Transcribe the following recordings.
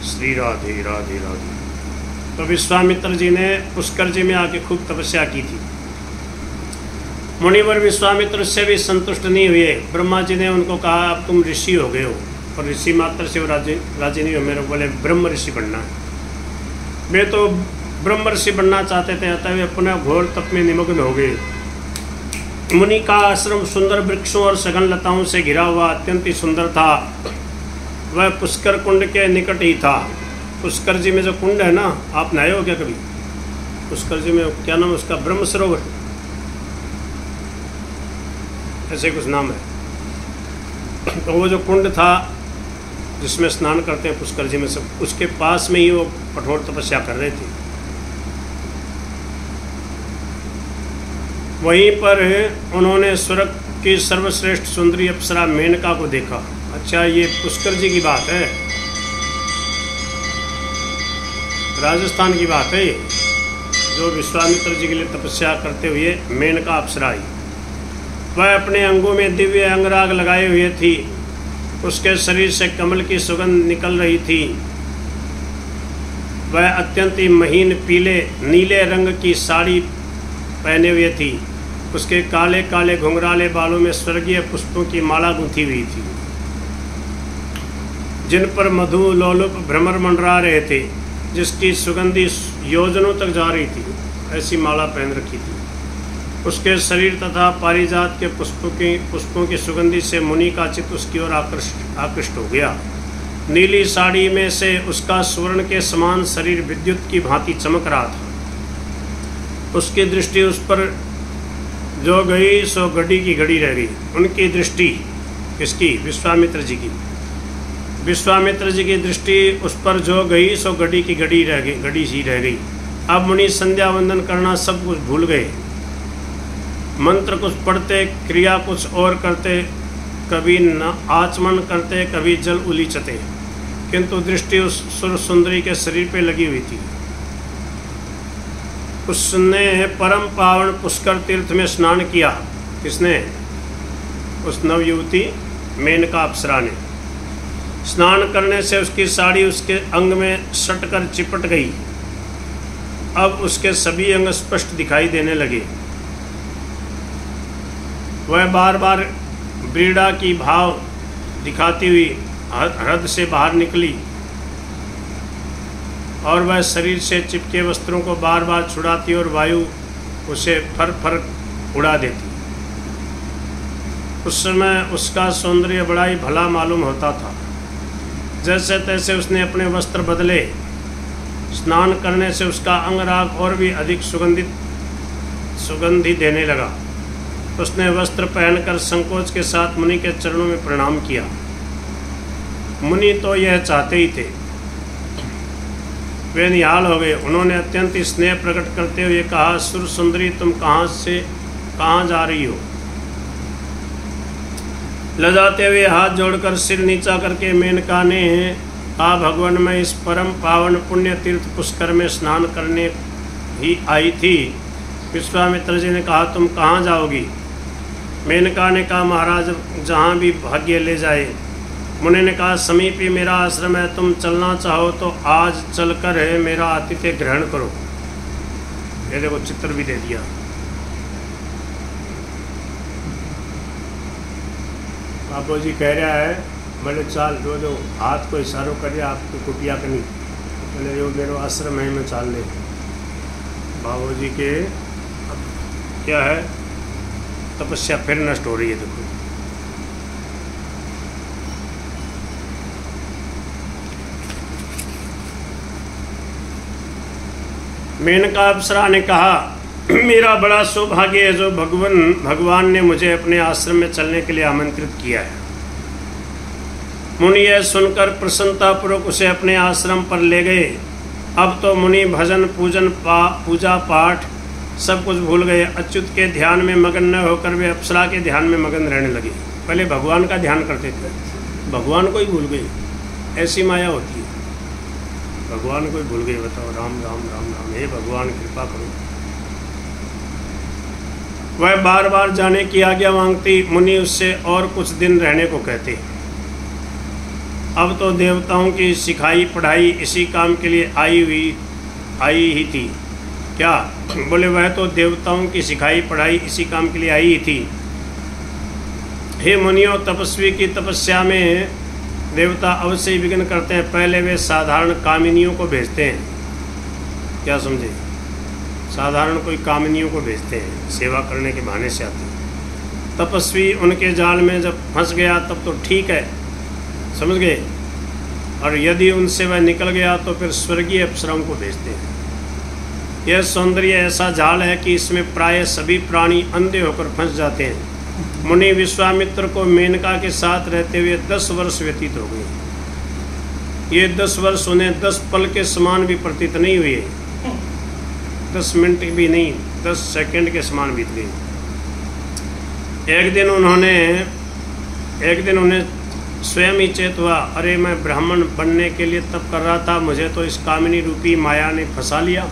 श्री राधे राधे राधे। तो विश्वामित्र जी ने पुष्कर जी में आके खूब तपस्या की थी। मुनिवर विश्वामित्र से भी संतुष्ट नहीं हुए। ब्रह्मा जी ने उनको कहा अब तुम ऋषि हो गए हो, और ऋषि मात्र से वो राजी नहीं हो, मेरे बोले ब्रह्म ऋषि बनना है। वे तो ब्रह्म ऋषि बनना चाहते थे, अतः वे अपने घोर तप में निमग्न हो गए। मुनि का आश्रम सुंदर वृक्षों और सघन लताओं से घिरा हुआ अत्यंत ही सुंदर था। वह पुष्कर कुंड के निकट ही था। पुष्कर जी में जो कुंड है ना, आप नहाए हो क्या कभी? पुष्कर जी में क्या नाम है उसका? ब्रह्म सरोवर, ऐसे कुछ नाम है। तो वो जो कुंड था जिसमें स्नान करते हैं पुष्कर जी में सब, उसके पास में ही वो कठोर तपस्या कर रहे थे। वहीं पर उन्होंने स्वर्ग की सर्वश्रेष्ठ सुंदरी अप्सरा मेनका को देखा। अच्छा, ये पुष्कर जी की बात है, राजस्थान की बात है, जो विश्वामित्र जी के लिए तपस्या करते हुए मेनका अप्सरा आई। वह अपने अंगों में दिव्य अंगराग लगाए हुए थी। उसके शरीर से कमल की सुगंध निकल रही थी। वह अत्यंत ही महीन पीले नीले रंग की साड़ी पहने हुए थी। उसके काले काले घुंघराले बालों में स्वर्गीय पुष्पों की माला गूंथी हुई थी, जिन पर मधु लोलुप भ्रमर मंडरा रहे थे, जिसकी सुगंधी योजनों तक जा रही थी। ऐसी माला पहन रखी थी। उसके शरीर तथा पारिजात के पुष्पों की सुगंधी से मुनि का चित्त उसकी ओर आकृष्ट हो गया। नीली साड़ी में से उसका स्वर्ण के समान शरीर विद्युत की भांति चमक रहा था। उसकी दृष्टि उस पर जो गई सो घड़ी की घड़ी रह गई। उनकी दृष्टि किसकी? विश्वामित्र जी की। विश्वामित्र जी की दृष्टि उस पर जो गई सो घड़ी की घड़ी रह गई, घड़ी सी रह गई। अब मुनि संध्या वंदन करना सब कुछ भूल गए। मंत्र कुछ पढ़ते, क्रिया कुछ और करते, कभी न आचमन करते, कभी जल उलीचते, किंतु दृष्टि उस सुर सुंदरी के शरीर पे लगी हुई थी। उसने परम पावन पुष्कर तीर्थ में स्नान किया। किसने? उस नवयुवती मेनका अप्सरा ने। स्नान करने से उसकी साड़ी उसके अंग में सटकर चिपट गई। अब उसके सभी अंग स्पष्ट दिखाई देने लगे। वह बार बार ब्रीड़ा की भाव दिखाती हुई हृदय से बाहर निकली और वह शरीर से चिपके वस्त्रों को बार बार छुड़ाती और वायु उसे फर फर उड़ा देती। उस समय उसका सौंदर्य बड़ा ही भला मालूम होता था। जैसे तैसे उसने अपने वस्त्र बदले। स्नान करने से उसका अंगराग और भी अधिक सुगंधी देने लगा। उसने वस्त्र पहनकर संकोच के साथ मुनि के चरणों में प्रणाम किया। मुनि तो यह चाहते ही थे। वे निहाल हो गए। उन्होंने अत्यंत स्नेह प्रकट करते हुए कहा, सुर सुंदरी, तुम कहाँ जा रही हो? लजाते हुए हाथ जोड़कर सिर नीचा करके मेनका ने कहा, भगवान, मैं इस परम पावन पुण्य तीर्थ पुष्कर में स्नान करने ही आई थी। विश्वामित्र जी ने कहा, तुम कहाँ जाओगी? मेनका ने कहा, महाराज, जहाँ भी भाग्य ले जाए। मुनि ने कहा, समीप ही मेरा आश्रम है, तुम चलना चाहो तो आज चलकर मेरा आतिथ्य ग्रहण करो। ये देखो, चित्र भी दे दिया। बाबू जी कह रहा है, बोले चाल, जो हाथ को इशारों करे आपको कुटिया करनी, बोले जो मेरा आश्रम है, मैं चाल ले। बाबू जी के अब क्या है, तपस्या फिर नष्ट हो रही है। देखो, मेनका अप्सरा ने कहा, मेरा बड़ा सौभाग्य है जो भगवान ने मुझे अपने आश्रम में चलने के लिए आमंत्रित किया है। मुनि यह सुनकर प्रसन्नतापूर्वक उसे अपने आश्रम पर ले गए। अब तो मुनि भजन पूजा पाठ सब कुछ भूल गए। अच्युत के ध्यान में मगन न होकर वे अप्सरा के ध्यान में मगन रहने लगे। पहले भगवान का ध्यान करते थे, भगवान को ही भूल गए। ऐसी माया होती है, भगवान को ही भूल गए। बताओ, राम राम राम राम, हे भगवान कृपा करो। वह बार बार जाने की आज्ञा मांगती। मुनि उससे और कुछ दिन रहने को कहते। अब तो देवताओं की सिखाई पढ़ाई इसी काम के लिए आई ही थी। क्या? बोले वह तो देवताओं की सिखाई पढ़ाई इसी काम के लिए आई ही थी। हे मुनियों, तपस्वी की तपस्या में देवता अवश्य ही विघ्न करते हैं। पहले वे साधारण कामिनियों को भेजते हैं। क्या समझे? साधारण कोई कामिनियों को भेजते हैं, सेवा करने के बहाने से आते हैं। तपस्वी उनके जाल में जब फंस गया तब तो ठीक है, समझ गए, और यदि उनसे वह निकल गया तो फिर स्वर्गीय अप्सराओं को भेजते हैं। यह सौंदर्य ऐसा जाल है कि इसमें प्राय सभी प्राणी अंधे होकर फंस जाते हैं। मुनि विश्वामित्र को मेनका के साथ रहते हुए 10 वर्ष व्यतीत हो गए। ये 10 वर्ष उन्हें 10 पल के समान भी प्रतीत नहीं हुए, 10 मिनट भी नहीं, 10 सेकंड के समान बीत गए। एक दिन उन्हें स्वयं ही चेत हुआ, अरे मैं ब्राह्मण बनने के लिए तप कर रहा था, मुझे तो इस कामिनी रूपी माया ने फंसा लिया।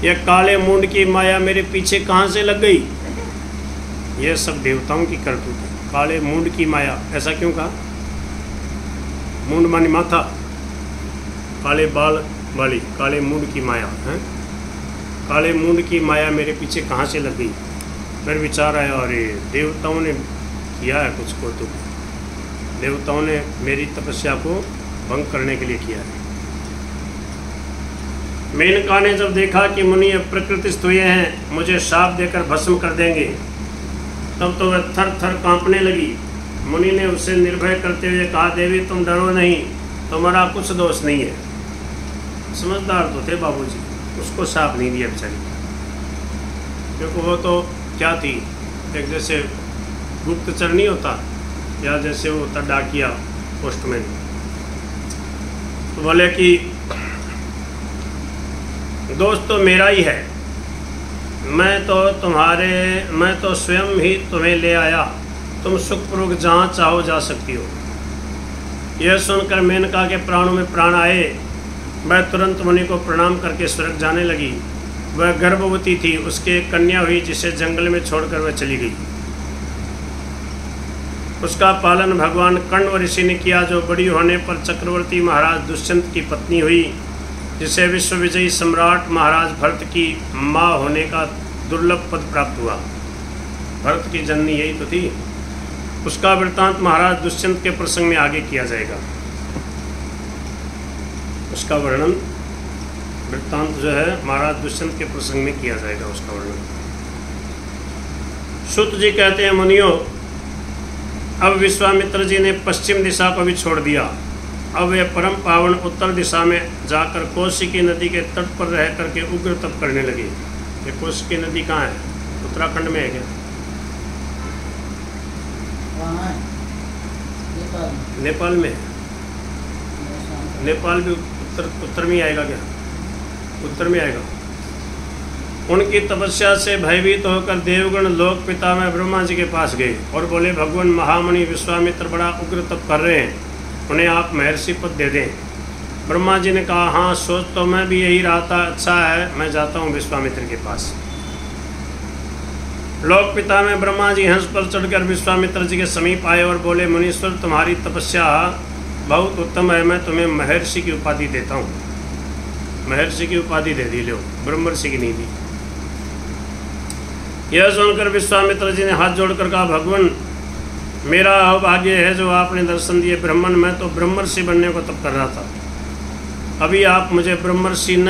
यह काले मूंड की माया मेरे पीछे कहाँ से लग गई? यह सब देवताओं की करतूत है। काले मूंड की माया, ऐसा क्यों कहा? मूंड मानी माथा, काले बाल वाली, काले मूंड की माया है। काले मूंड की माया मेरे पीछे कहाँ से लग गई? फिर विचार आया, अरे देवताओं ने किया है कुछ को, तो देवताओं ने मेरी तपस्या को भंग करने के लिए किया है। मेनका ने जब देखा कि मुनि प्रकृतिस्थ हुए हैं, मुझे शाप देकर भस्म कर देंगे, तब तो वह थर थर कांपने लगी। मुनि ने उसे निर्भय करते हुए कहा, देवी तुम डरो नहीं, तुम्हारा कुछ दोष नहीं है। समझदार तो थे बाबूजी, उसको शाप नहीं दिया बेचारी, क्योंकि वो तो क्या थी, एक जैसे गुप्तचर नहीं होता, या जैसे वो होता डाकिया, पोस्टमैन। तो बोले कि दोस्त तो मेरा ही है, मैं तो स्वयं ही तुम्हें ले आया, तुम सुखपूर्वक जहाँ चाहो जा सकती हो। यह सुनकर मेनका के प्राणों में प्राण आए। वह तुरंत मुनि को प्रणाम करके स्वर्ग जाने लगी। वह गर्भवती थी, उसकी एक कन्या हुई जिसे जंगल में छोड़कर वह चली गई। उसका पालन भगवान कण्व ऋषि ने किया, जो बड़ी होने पर चक्रवर्ती महाराज दुष्यंत की पत्नी हुई, जिसे विश्व विजयी सम्राट महाराज भरत की माँ होने का दुर्लभ पद प्राप्त हुआ। भरत की जननी यही तो थी। उसका वृत्तांत महाराज दुष्यंत के प्रसंग में आगे किया जाएगा। उसका वर्णन, वृत्तांत जो है महाराज दुष्यंत के प्रसंग में किया जाएगा, उसका वर्णन। सूत जी कहते हैं, मुनियों, अब विश्वामित्र जी ने पश्चिम दिशा को भी छोड़ दिया। अब वे परम पावन उत्तर दिशा में जाकर कौशिकी नदी के तट पर रह करके उग्र तप करने लगे। ये कौशिकी नदी कहाँ है? उत्तराखंड में है क्या? नेपाल में। नेपाल भी उत्तर में आएगा क्या? उत्तर में आएगा। उनकी तपस्या से भयभीत होकर देवगण लोक पिता में ब्रह्मा जी के पास गए और बोले, भगवान महामुनि विश्वामित्र बड़ा उग्र तप कर रहे हैं, उन्हें आप महर्षि पद दे दें। ब्रह्मा जी ने कहा, हाँ सोच तो मैं भी यही रहा था, अच्छा है मैं जाता हूँ विश्वामित्र के पास। लोक पिता में ब्रह्मा जी हंस पर चढ़कर विश्वामित्र जी के समीप आए और बोले, मुनीश्वर तुम्हारी तपस्या बहुत उत्तम है, मैं तुम्हें महर्षि की उपाधि देता हूँ। महर्षि की उपाधि दे दी, लो, ब्रह्मर्षि की नहीं दी। यह सुनकर विश्वामित्र जी ने हाथ जोड़कर कहा, भगवान मेरा अभाग्य है जो आपने दर्शन दिए। ब्राह्मण, मैं तो ब्रह्मर्षि बनने को तब कर रहा था, अभी आप मुझे ब्रह्मर्षि न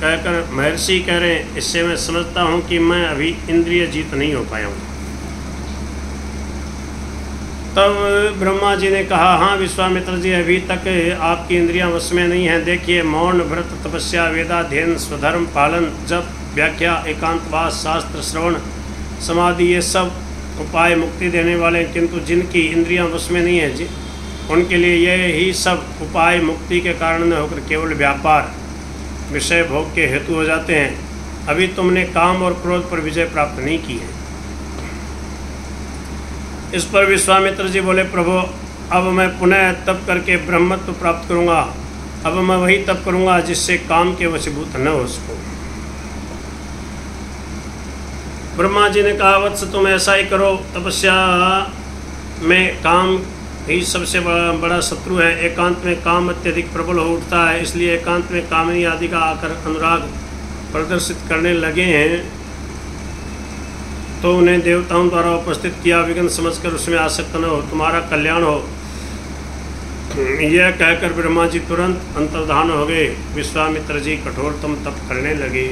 कहकर महर्षि कह रहे हैं। इससे मैं समझता हूँ कि मैं अभी इंद्रिय जीत नहीं हो पाया हूँ। तब ब्रह्मा जी ने कहा, हाँ विश्वामित्र जी, अभी तक आपकी इंद्रियां वश में नहीं हैं। देखिए, मौन, व्रत, तपस्या, वेदाध्ययन, स्वधर्म पालन, जप, व्याख्या, एकांतवास, शास्त्र श्रवण, समाधि, ये सब उपाय मुक्ति देने वाले हैं, किंतु जिनकी इंद्रियां वश में नहीं है जी, उनके लिए ये ही सब उपाय मुक्ति के कारण न होकर केवल व्यापार, विषय भोग के हेतु हो जाते हैं। अभी तुमने काम और क्रोध पर विजय प्राप्त नहीं की है। इस पर विश्वामित्र जी बोले, प्रभु अब मैं पुनः तप करके ब्रह्मत्व प्राप्त करूँगा। अब मैं वही तप करूँगा जिससे काम के वशीभूत न हो सकूँ। ब्रह्मा जी ने कहा, वत्स तुम ऐसा ही करो, तपस्या में काम ही सबसे बड़ा शत्रु है। एकांत में काम अत्यधिक प्रबल हो उठता है, इसलिए एकांत में कामिनी आदि का आकर अनुराग प्रदर्शित करने लगे हैं तो उन्हें देवताओं द्वारा उपस्थित किया विघ्न समझकर उसमें आसक्त न हो, तुम्हारा कल्याण हो। यह कहकर ब्रह्मा जी तुरंत अंतर्धान हो गए। विश्वामित्र जी कठोरतम तप करने लगे।